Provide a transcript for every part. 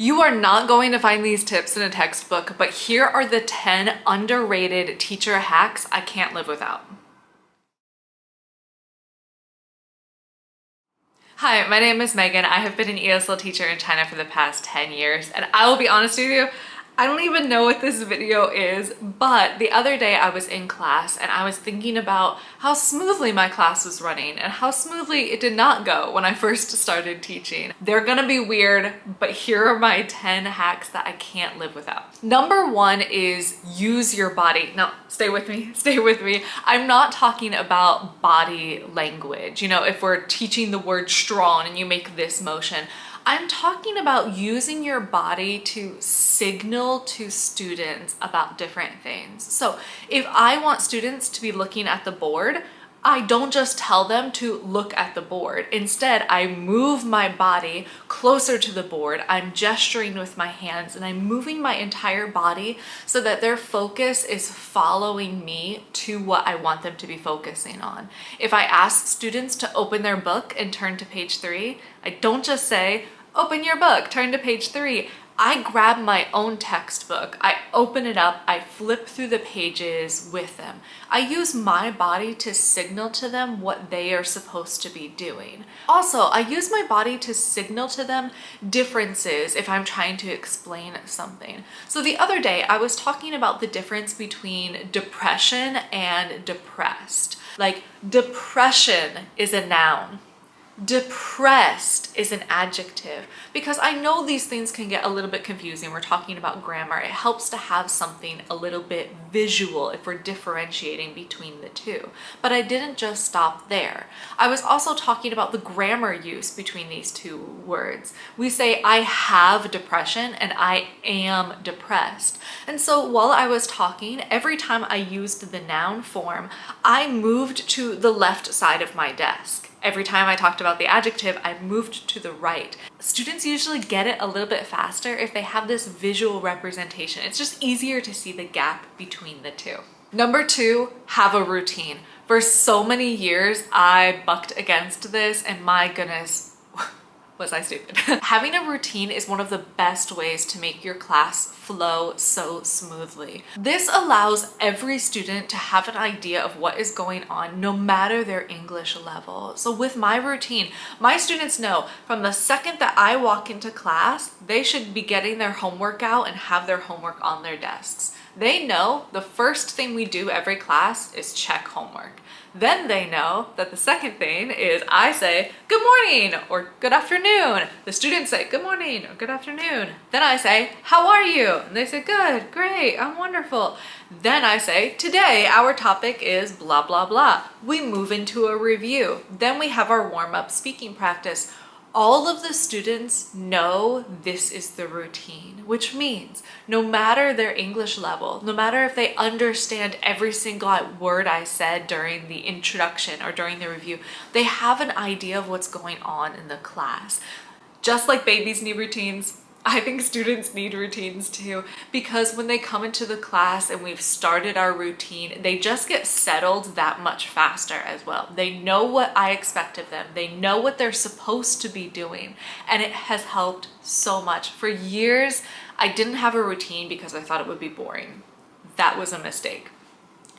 You are not going to find these tips in a textbook, but here are the 10 underrated teacher hacks I can't live without. Hi, my name is Megan. I have been an ESL teacher in China for the past 10 years, and I will be honest with you, I don't even know what this video is, but the other day I was in class and I was thinking about how smoothly my class was running and how smoothly it did not go when I first started teaching. They're gonna be weird, but here are my 10 hacks that I can't live without. Number one is use your body. Now, stay with me, stay with me. I'm not talking about body language. You know, if we're teaching the word strong and you make this motion, I'm talking about using your body to signal to students about different things. So if I want students to be looking at the board, I don't just tell them to look at the board. Instead, I move my body closer to the board. I'm gesturing with my hands and I'm moving my entire body so that their focus is following me to what I want them to be focusing on. If I ask students to open their book and turn to page 3, I don't just say, open your book, turn to page 3. I grab my own textbook, I open it up, I flip through the pages with them. I use my body to signal to them what they are supposed to be doing. Also, I use my body to signal to them differences if I'm trying to explain something. So the other day, I was talking about the difference between depression and depressed. Like, depression is a noun. Depressed is an adjective, because I know these things can get a little bit confusing. We're talking about grammar. It helps to have something a little bit visual if we're differentiating between the two. But I didn't just stop there. I was also talking about the grammar use between these two words. We say I have depression and I am depressed. And so while I was talking, every time I used the noun form, I moved to the left side of my desk. Every time I talked about the adjective, I moved to the right. Students usually get it a little bit faster if they have this visual representation. It's just easier to see the gap between the two. Number 2, have a routine. For so many years, I bucked against this, and my goodness, was I stupid. Having a routine is one of the best ways to make your class flow so smoothly. This allows every student to have an idea of what is going on, no matter their English level. So with my routine, my students know from the second that I walk into class, they should be getting their homework out and have their homework on their desks. They know the first thing we do every class is check homework. Then they know that the second thing is I say, good morning or good afternoon. The students say, good morning or good afternoon. Then I say, how are you? And they say, good, great, I'm wonderful. Then I say, today our topic is blah, blah, blah. We move into a review. Then we have our warm-up speaking practice. All of the students know this is the routine, which means no matter their English level, no matter if they understand every single word I said during the introduction or during the review, they have an idea of what's going on in the class. Just like babies need routines, I think students need routines too, because when they come into the class and we've started our routine, they just get settled that much faster as well. They know what I expect of them. They know what they're supposed to be doing, and it has helped so much. For years, I didn't have a routine because I thought it would be boring. That was a mistake.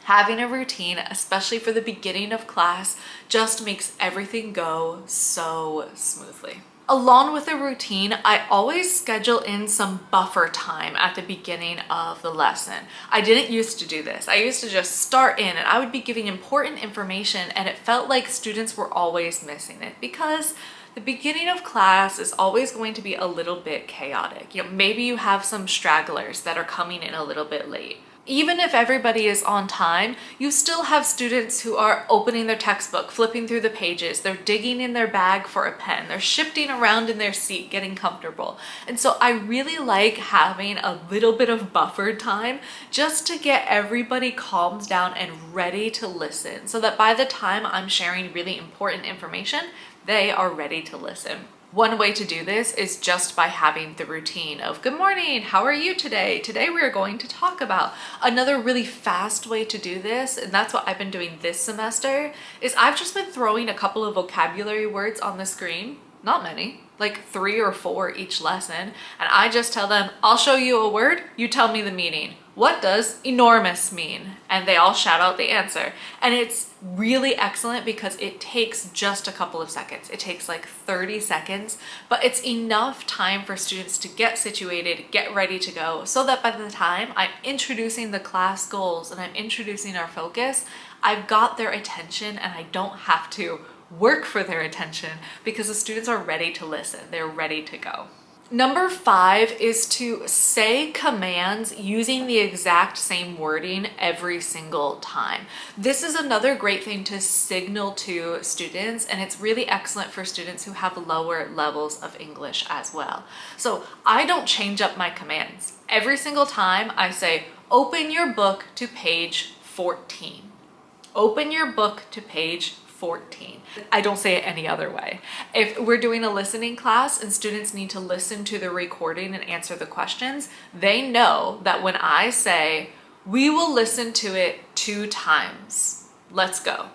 Having a routine, especially for the beginning of class, just makes everything go so smoothly. Along with a routine, I always schedule in some buffer time at the beginning of the lesson. I didn't used to do this. I used to just start in and I would be giving important information, and it felt like students were always missing it because the beginning of class is always going to be a little bit chaotic. You know, maybe you have some stragglers that are coming in a little bit late. Even if everybody is on time, you still have students who are opening their textbook, flipping through the pages, they're digging in their bag for a pen, they're shifting around in their seat, getting comfortable. And so I really like having a little bit of buffer time just to get everybody calmed down and ready to listen, so that by the time I'm sharing really important information, they are ready to listen. One way to do this is just by having the routine of good morning, how are you today? Today we are going to talk about. Another really fast way to do this, and that's what I've been doing this semester, is I've just been throwing a couple of vocabulary words on the screen, not many, like 3 or 4 each lesson. And I just tell them, I'll show you a word, you tell me the meaning. What does enormous mean? And they all shout out the answer. And it's really excellent because it takes just a couple of seconds. It takes like 30 seconds, but it's enough time for students to get situated, get ready to go, so that by the time I'm introducing the class goals and I'm introducing our focus, I've got their attention and I don't have to work for their attention because the students are ready to listen. They're ready to go. Number 5 is to say commands using the exact same wording every single time. This is another great thing to signal to students, and it's really excellent for students who have lower levels of English as well. So I don't change up my commands. Every single time I say, open your book to page 14. Open your book to page 14. I don't say it any other way. If we're doing a listening class and students need to listen to the recording and answer the questions, they know that when I say, we will listen to it 2 times, let's go.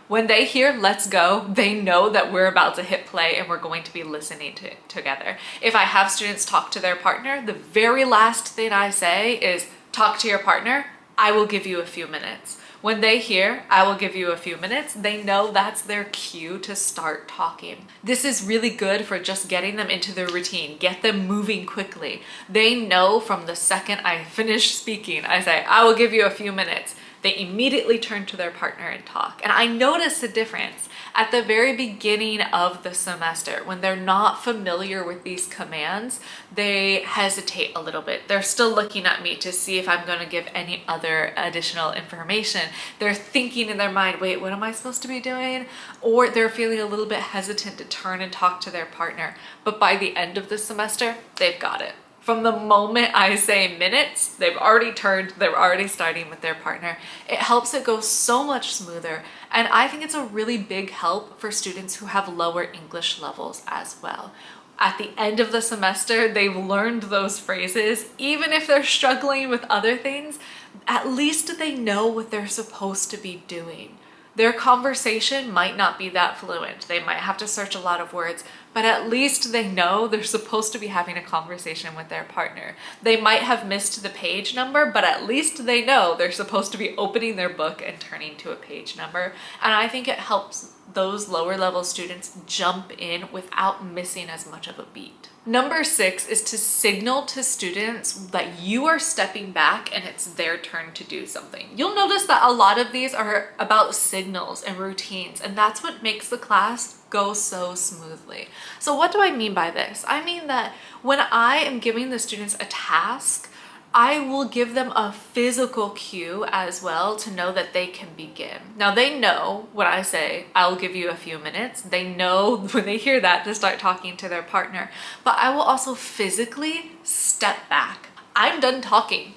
When they hear let's go, they know that we're about to hit play and we're going to be listening to it together. If I have students talk to their partner, the very last thing I say is, talk to your partner, I will give you a few minutes. When they hear, I will give you a few minutes, they know that's their cue to start talking. This is really good for just getting them into their routine, get them moving quickly. They know from the second I finish speaking, I say, I will give you a few minutes. They immediately turn to their partner and talk. And I notice a difference at the very beginning of the semester. When they're not familiar with these commands, they hesitate a little bit. They're still looking at me to see if I'm going to give any other additional information. They're thinking in their mind, wait, what am I supposed to be doing? Or they're feeling a little bit hesitant to turn and talk to their partner. But by the end of the semester, they've got it. From the moment I say minutes, they've already turned, they're already starting with their partner. It helps it go so much smoother. And I think it's a really big help for students who have lower English levels as well. At the end of the semester, they've learned those phrases. Even if they're struggling with other things, at least they know what they're supposed to be doing. Their conversation might not be that fluent. They might have to search a lot of words, but at least they know they're supposed to be having a conversation with their partner. They might have missed the page number, but at least they know they're supposed to be opening their book and turning to a page number. And I think it helps those lower level students jump in without missing as much of a beat. Number 6 is to signal to students that you are stepping back and it's their turn to do something. You'll notice that a lot of these are about signals and routines, and that's what makes the class go so smoothly. So what do I mean by this? I mean that when I am giving the students a task, I will give them a physical cue as well to know that they can begin. Now they know when I say, I'll give you a few minutes, they know when they hear that to start talking to their partner, but I will also physically step back. I'm done talking.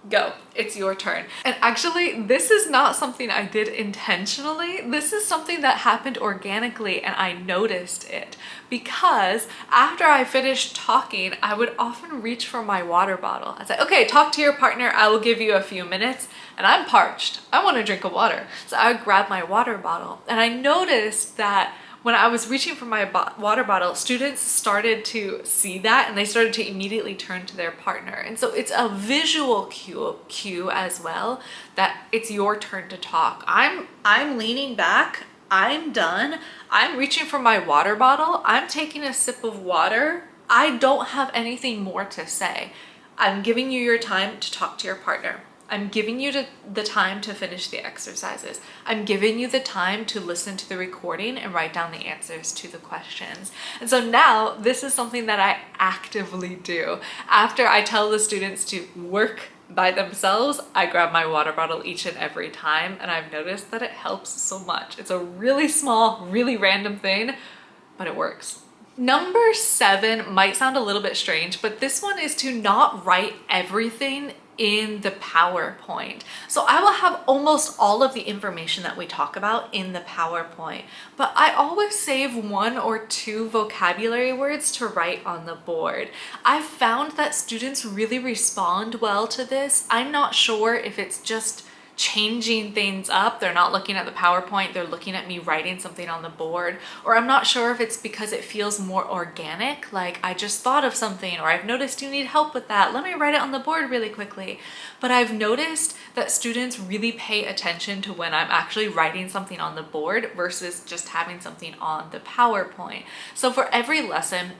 Go, it's your turn. And actually, this is not something I did intentionally. This is something that happened organically and I noticed it because after I finished talking, I would often reach for my water bottle. I'd say, okay, talk to your partner. I will give you a few minutes. And I'm parched. I want a drink of water. So I would grab my water bottle and I noticed that when I was reaching for my water bottle, students started to see that and they started to immediately turn to their partner. And so it's a visual cue as well that it's your turn to talk. I'm leaning back, I'm done, I'm reaching for my water bottle, I'm taking a sip of water. I don't have anything more to say. I'm giving you your time to talk to your partner. I'm giving you the time to finish the exercises. I'm giving you the time to listen to the recording and write down the answers to the questions. And so now this is something that I actively do. After I tell the students to work by themselves, I grab my water bottle each and every time, and I've noticed that it helps so much. It's a really small, really random thing, but it works. Number 7 might sound a little bit strange, but this one is to not write everything in the PowerPoint. So I will have almost all of the information that we talk about in the PowerPoint, but I always save 1 or 2 vocabulary words to write on the board. I've found that students really respond well to this. I'm not sure if it's just changing things up. They're not looking at the PowerPoint, they're looking at me writing something on the board. Or I'm not sure if it's because it feels more organic, like I just thought of something, or I've noticed you need help with that, let me write it on the board really quickly. But I've noticed that students really pay attention to when I'm actually writing something on the board versus just having something on the PowerPoint. So for every lesson,